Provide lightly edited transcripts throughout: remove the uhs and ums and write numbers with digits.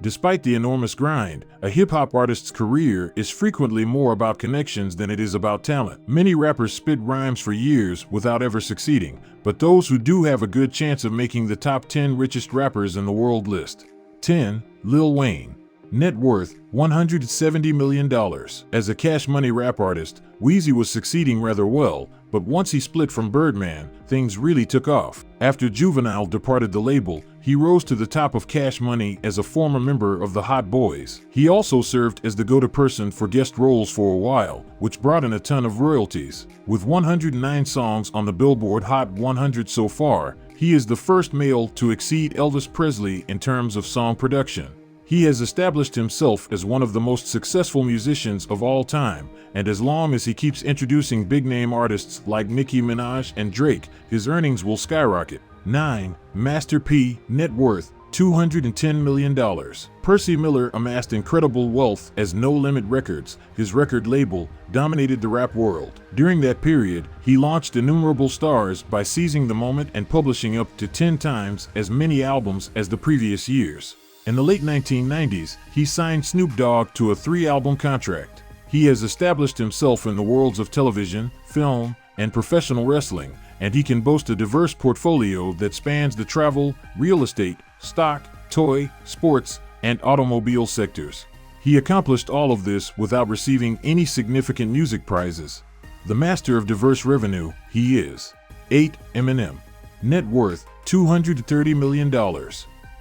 Despite the enormous grind, a hip-hop artist's career is frequently more about connections than it is about talent. Many rappers spit rhymes for years without ever succeeding, but those who do have a good chance of making the top 10 richest rappers in the world list. 10. Lil Wayne. Net worth, $170 million. As a Cash Money rap artist, Weezy was succeeding rather well, but once he split from Birdman, things really took off. After Juvenile departed the label, he rose to the top of Cash Money as a former member of the Hot Boys. He also served as the go-to person for guest roles for a while, which brought in a ton of royalties. With 109 songs on the Billboard Hot 100 so far, he is the first male to exceed Elvis Presley in terms of song production. He has established himself as one of the most successful musicians of all time, and as long as he keeps introducing big-name artists like Nicki Minaj and Drake, his earnings will skyrocket. 9. Master P. Net worth, $210 million. Percy Miller amassed incredible wealth as No Limit Records, his record label, dominated the rap world. During that period, he launched innumerable stars by seizing the moment and publishing up to 10 times as many albums as the previous years. In the late 1990s, he signed Snoop Dogg to a 3-album contract. He has established himself in the worlds of television, film, and professional wrestling, and he can boast a diverse portfolio that spans the travel, real estate, stock, toy, sports, and automobile sectors. He accomplished all of this without receiving any significant music prizes. The master of diverse revenue, he is. 8. Eminem. Net worth, $230 million.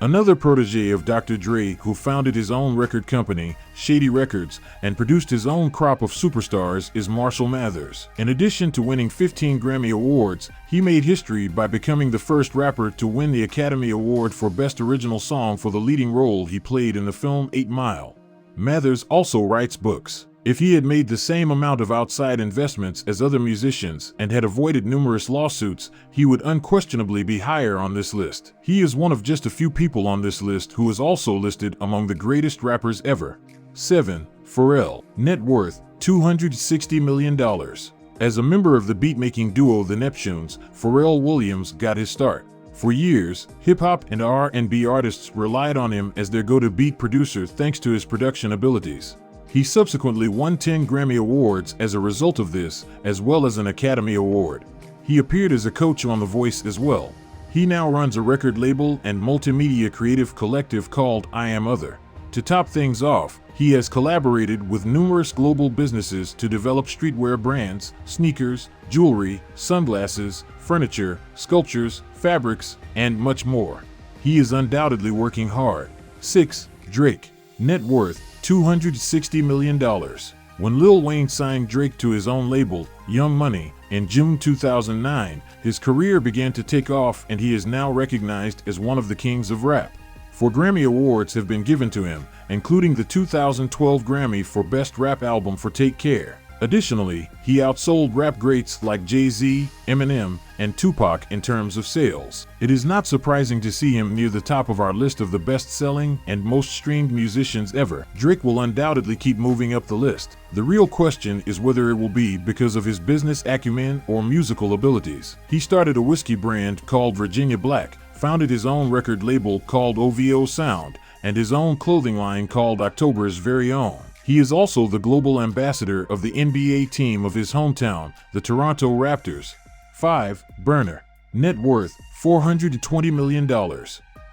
Another protege of Dr. Dre, who founded his own record company, Shady Records, and produced his own crop of superstars, is Marshall Mathers. In addition to winning 15 Grammy Awards, he made history by becoming the first rapper to win the Academy Award for Best Original Song for the leading role he played in the film 8 Mile. Mathers also writes books. If he had made the same amount of outside investments as other musicians and had avoided numerous lawsuits, he would unquestionably be higher on this list. He is one of just a few people on this list who is also listed among the greatest rappers ever. 7. Pharrell. Net worth, $260 million. As a member of the beat-making duo The Neptunes, Pharrell Williams got his start. For years, hip-hop and R&B artists relied on him as their go-to beat producer thanks to his production abilities. He subsequently won 10 Grammy Awards as a result of this, as well as an Academy Award. He appeared as a coach on The Voice as well. He now runs a record label and multimedia creative collective called I Am Other. To top things off, he has collaborated with numerous global businesses to develop streetwear brands, sneakers, jewelry, sunglasses, furniture, sculptures, fabrics, and much more. He is undoubtedly working hard. 6. Drake. Net worth, $260 million. When Lil Wayne signed Drake to his own label, Young Money, in June 2009, his career began to take off and he is now recognized as one of the kings of rap. 4 Grammy Awards have been given to him, including the 2012 Grammy for Best Rap Album for Take Care. Additionally, he outsold rap greats like Jay-Z, Eminem, and Tupac in terms of sales. It is not surprising to see him near the top of our list of the best-selling and most streamed musicians ever. Drake will undoubtedly keep moving up the list. The real question is whether it will be because of his business acumen or musical abilities. He started a whiskey brand called Virginia Black, founded his own record label called OVO Sound, and his own clothing line called October's Very Own. He is also the global ambassador of the NBA team of his hometown, the Toronto Raptors. 5. Burner. Net worth, $420 million.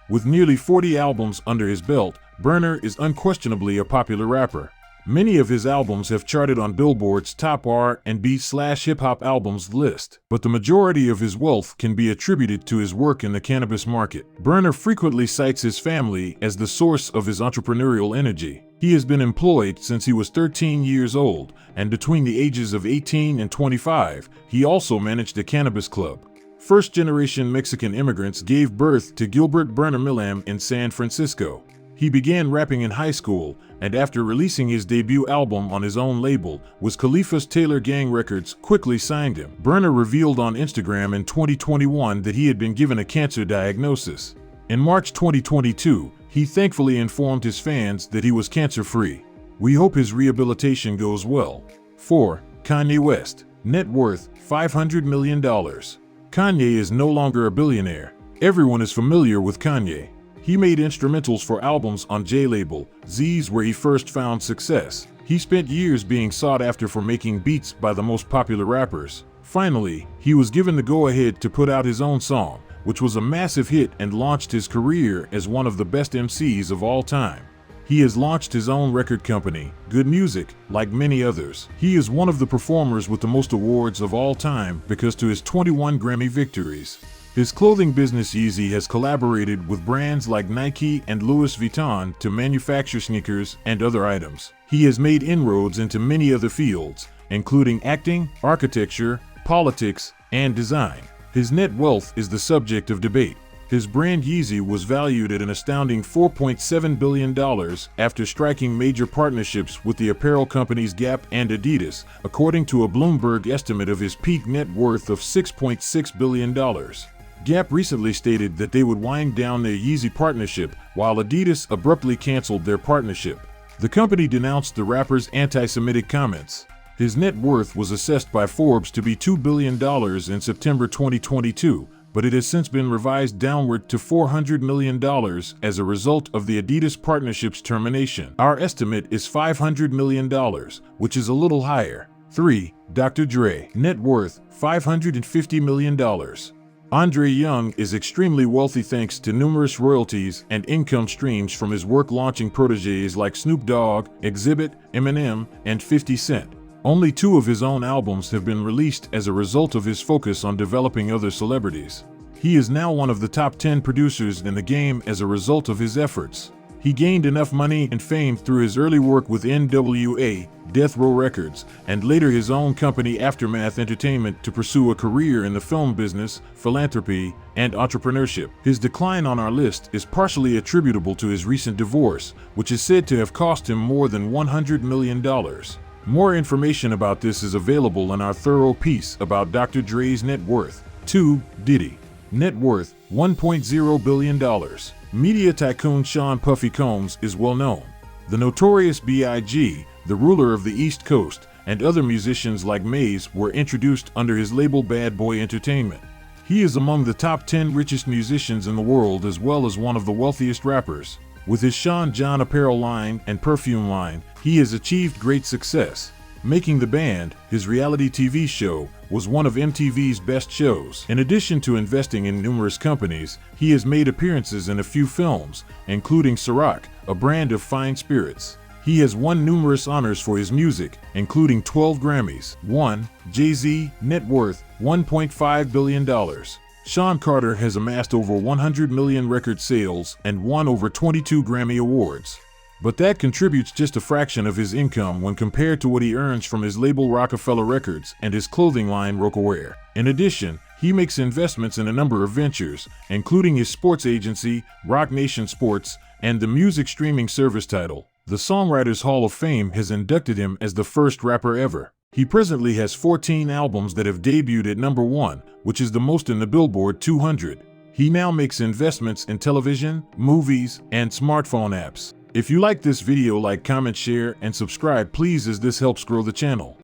With nearly 40 albums under his belt, Burner is unquestionably a popular rapper. Many of his albums have charted on Billboard's top R&B/hip-hop albums list, but the majority of his wealth can be attributed to his work in the cannabis market. Burner frequently cites his family as the source of his entrepreneurial energy. He has been employed since he was 13 years old, and between the ages of 18 and 25, he also managed a cannabis club. First-generation Mexican immigrants gave birth to Gilbert Burner Millam in San Francisco. He began rapping in high school, and after releasing his debut album on his own label, Wiz Khalifa's Taylor Gang Records quickly signed him. Burner revealed on Instagram in 2021 that he had been given a cancer diagnosis. In March 2022, he thankfully informed his fans that he was cancer-free. We hope his rehabilitation goes well. 4. Kanye West. Net worth, $500 million. Kanye is no longer a billionaire. Everyone is familiar with Kanye. He made instrumentals for albums on J-Label, Z's where he first found success. He spent years being sought after for making beats by the most popular rappers. Finally, he was given the go-ahead to put out his own song, which was a massive hit and launched his career as one of the best MCs of all time. He has launched his own record company, Good Music, like many others. He is one of the performers with the most awards of all time because to his 21 Grammy victories. His clothing business Yeezy has collaborated with brands like Nike and Louis Vuitton to manufacture sneakers and other items. He has made inroads into many other fields, including acting, architecture, politics, and design. His net wealth is the subject of debate. His brand Yeezy was valued at an astounding $4.7 billion after striking major partnerships with the apparel companies Gap and Adidas, according to a Bloomberg estimate of his peak net worth of $6.6 billion. Gap recently stated that they would wind down their Yeezy partnership, while Adidas abruptly canceled their partnership. The company denounced the rapper's anti-Semitic comments. His net worth was assessed by Forbes to be $2 billion in September 2022, but it has since been revised downward to $400 million as a result of the Adidas partnership's termination. Our estimate is $500 million, which is a little higher. 3. Dr. Dre. Net worth, $550 million. Andre Young is extremely wealthy thanks to numerous royalties and income streams from his work launching protégés like Snoop Dogg, Exhibit, Eminem, and 50 Cent. Only 2 of his own albums have been released as a result of his focus on developing other celebrities. He is now one of the top 10 producers in the game as a result of his efforts. He gained enough money and fame through his early work with NWA, Death Row Records, and later his own company Aftermath Entertainment to pursue a career in the film business, philanthropy, and entrepreneurship. His decline on our list is partially attributable to his recent divorce, which is said to have cost him more than $100 million. More information about this is available in our thorough piece about Dr. Dre's net worth. 2. Diddy. Net worth, $1.0 billion. Media tycoon Sean Puffy Combs is well known. The notorious B.I.G., the ruler of the East Coast, and other musicians like Maze were introduced under his label Bad Boy Entertainment. He is among the top 10 richest musicians in the world as well as one of the wealthiest rappers. With his Sean John apparel line and perfume line, he has achieved great success. Making the Band, his reality TV show, was one of MTV's best shows. In addition to investing in numerous companies, he has made appearances in a few films, including Ciroc, a brand of fine spirits. He has won numerous honors for his music, including 12 Grammys. 1. Jay-Z, net worth, $1.5 billion. Sean Carter has amassed over 100 million record sales and won over 22 Grammy Awards. But that contributes just a fraction of his income when compared to what he earns from his label Rockefeller Records and his clothing line Rocawear. In addition, he makes investments in a number of ventures, including his sports agency, Roc Nation Sports, and the music streaming service Tidal. The Songwriters Hall of Fame has inducted him as the first rapper ever. He presently has 14 albums that have debuted at number 1, which is the most in the Billboard 200. He now makes investments in television, movies, and smartphone apps. If you like this video, like, comment, share, and subscribe please, as this helps grow the channel.